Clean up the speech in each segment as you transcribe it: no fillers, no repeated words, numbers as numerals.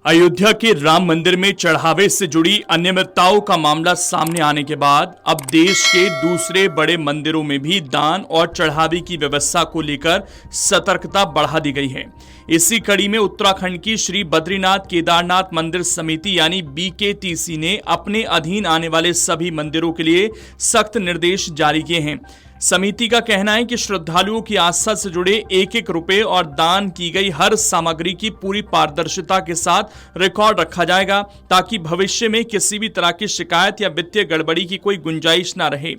अयोध्या के राम मंदिर में चढ़ावे से जुड़ी अनियमितताओं का मामला सामने आने के बाद अब देश के दूसरे बड़े मंदिरों में भी दान और चढ़ावे की व्यवस्था को लेकर सतर्कता बढ़ा दी गई है। इसी कड़ी में उत्तराखंड की श्री बद्रीनाथ केदारनाथ मंदिर समिति यानी BKTC ने अपने अधीन आने वाले सभी मंदिरों के लिए सख्त निर्देश जारी किए हैं। समिति का कहना है कि श्रद्धालुओं की आस्था से जुड़े एक एक रुपए और दान की गई हर सामग्री की पूरी पारदर्शिता के साथ रिकॉर्ड रखा जाएगा, ताकि भविष्य में किसी भी तरह की शिकायत या वित्तीय गड़बड़ी की कोई गुंजाइश न रहे।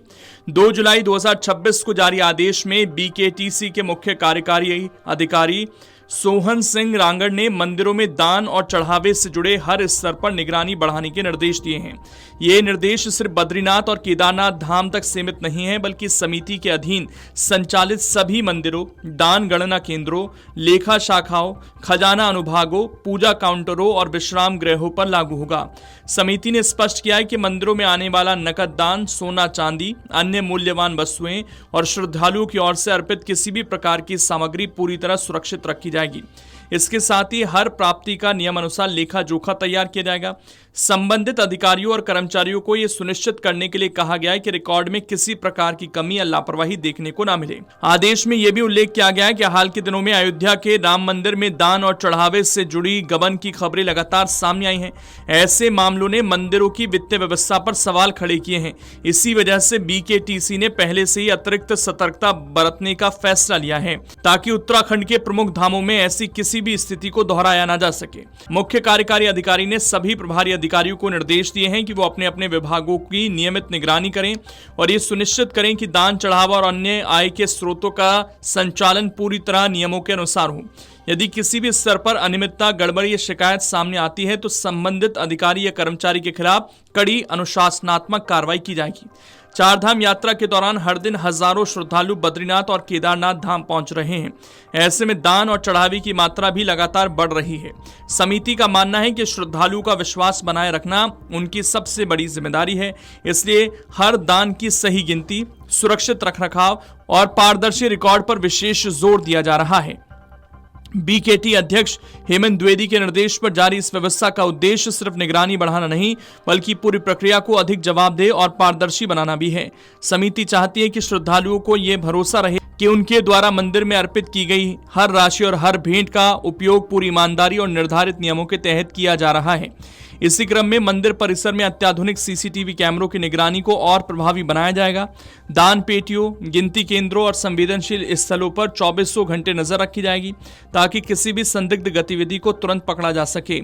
2 जुलाई 2026 को जारी आदेश में BKTC के मुख्य कार्यकारी अधिकारी सोहन सिंह रांगड़ ने मंदिरों में दान और चढ़ावे से जुड़े हर स्तर पर निगरानी बढ़ाने के निर्देश दिए हैं। ये निर्देश सिर्फ बद्रीनाथ और केदारनाथ धाम तक सीमित नहीं है, बल्कि समिति के अधीन संचालित सभी मंदिरों, दान गणना केंद्रों, लेखा शाखाओं, खजाना अनुभागों, पूजा काउंटरों और विश्राम गृहों पर लागू होगा। समिति ने स्पष्ट किया है कि मंदिरों में आने वाला नकद दान, सोना चांदी, अन्य मूल्यवान वस्तुएं और श्रद्धालुओं की ओर से अर्पित किसी भी प्रकार की सामग्री पूरी तरह सुरक्षित रखी जाएगी। इसके साथ ही हर प्राप्ति का नियम अनुसार लेखा जोखा तैयार किया जाएगा। संबंधित अधिकारियों और कर्मचारियों को यह सुनिश्चित करने के लिए कहा गया है कि रिकॉर्ड में किसी प्रकार की कमी या लापरवाही देखने को न मिले। आदेश में यह भी उल्लेख किया गया है कि हाल के दिनों में अयोध्या के राम मंदिर में दान और चढ़ावे से जुड़ी गबन की खबरें लगातार सामने आई हैं। ऐसे मामलों ने मंदिरों की वित्तीय व्यवस्था पर सवाल खड़े किए हैं। इसी वजह से BKTC ने पहले से ही अतिरिक्त सतर्कता बरतने का फैसला लिया है, ताकि उत्तराखंड के प्रमुख धामों में ऐसी किसी भी स्थिति को दोहराया न जा सके। मुख्य कार्यकारी अधिकारी ने सभी प्रभारी अधिकारियों को निर्देश दिए हैं कि वो अपने अपने विभागों की नियमित निगरानी करें और ये सुनिश्चित करें कि दान चढ़ावा और अन्य आय के स्रोतों का संचालन पूरी तरह नियमों के अनुसार हो। यदि किसी भी स्तर पर अनियमितता, गड़बड़ी या शिकायत सामने आती है तो संबंधित अधिकारी या कर्मचारी के खिलाफ कड़ी अनुशासनात्मक कार्रवाई की जाएगी। चारधाम यात्रा के दौरान हर दिन हजारों श्रद्धालु बद्रीनाथ और केदारनाथ धाम पहुंच रहे हैं। ऐसे में दान और चढ़ावे की मात्रा भी लगातार बढ़ रही है। समिति का मानना है कि श्रद्धालुओं का विश्वास बनाए रखना उनकी सबसे बड़ी जिम्मेदारी है। इसलिए हर दान की सही गिनती, सुरक्षित रखरखाव और पारदर्शी रिकॉर्ड पर विशेष जोर दिया जा रहा है। BKT अध्यक्ष हेमंत द्विवेदी के निर्देश पर जारी इस व्यवस्था का उद्देश्य सिर्फ निगरानी बढ़ाना नहीं, बल्कि पूरी प्रक्रिया को अधिक जवाबदेह और पारदर्शी बनाना भी है। समिति चाहती है कि श्रद्धालुओं को यह भरोसा रहे कि उनके द्वारा मंदिर में अर्पित की गई हर राशि और हर भेंट का उपयोग पूरी ईमानदारी और निर्धारित नियमों के तहत किया जा रहा है। इसी क्रम में मंदिर परिसर में अत्याधुनिक CCTV कैमरों की निगरानी को और प्रभावी बनाया जाएगा। दान पेटियों, गिनती केंद्रों और संवेदनशील स्थलों पर 2400 घंटे नजर रखी जाएगी, ताकि किसी भी संदिग्ध गतिविधि को तुरंत पकड़ा जा सके।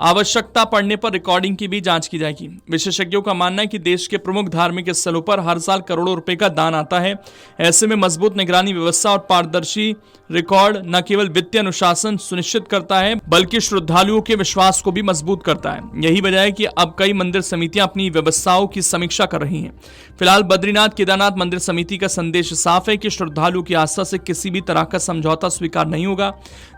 आवश्यकता पड़ने पर रिकॉर्डिंग की भी जांच की जाएगी। विशेषज्ञों का मानना है कि देश के प्रमुख धार्मिक स्थलों पर हर साल करोड़ों रुपए का दान आता है। ऐसे में मजबूत निगरानी व्यवस्था और पारदर्शी रिकॉर्ड न केवल वित्तीय अनुशासन सुनिश्चित करता है, बल्कि श्रद्धालुओं के विश्वास को भी मजबूत करता है। यही वजह है कि अब कई मंदिर समितियां अपनी व्यवस्थाओं की समीक्षा कर रही हैं। फिलहाल बद्रीनाथ केदारनाथ मंदिर समिति का संदेश साफ है कि श्रद्धालुओं की आस्था से किसी भी तरह का समझौता स्वीकार नहीं होगा।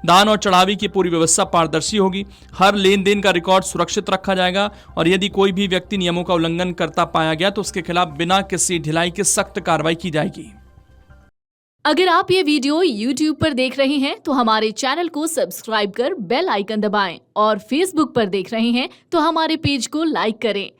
दान और चढ़ावे की पूरी व्यवस्था पारदर्शी होगी। हर लेन देन का रिकॉर्ड सुरक्षित रखा जाएगा और यदि कोई भी व्यक्ति नियमों का उल्लंघन करता पाया गया तो उसके खिलाफ बिना किसी ढिलाई के सख्त कार्रवाई की जाएगी। अगर आप ये वीडियो YouTube पर देख रहे हैं तो हमारे चैनल को सब्सक्राइब कर बेल आइकन दबाएं और Facebook पर देख रहे हैं तो हमारे पेज को लाइक करें।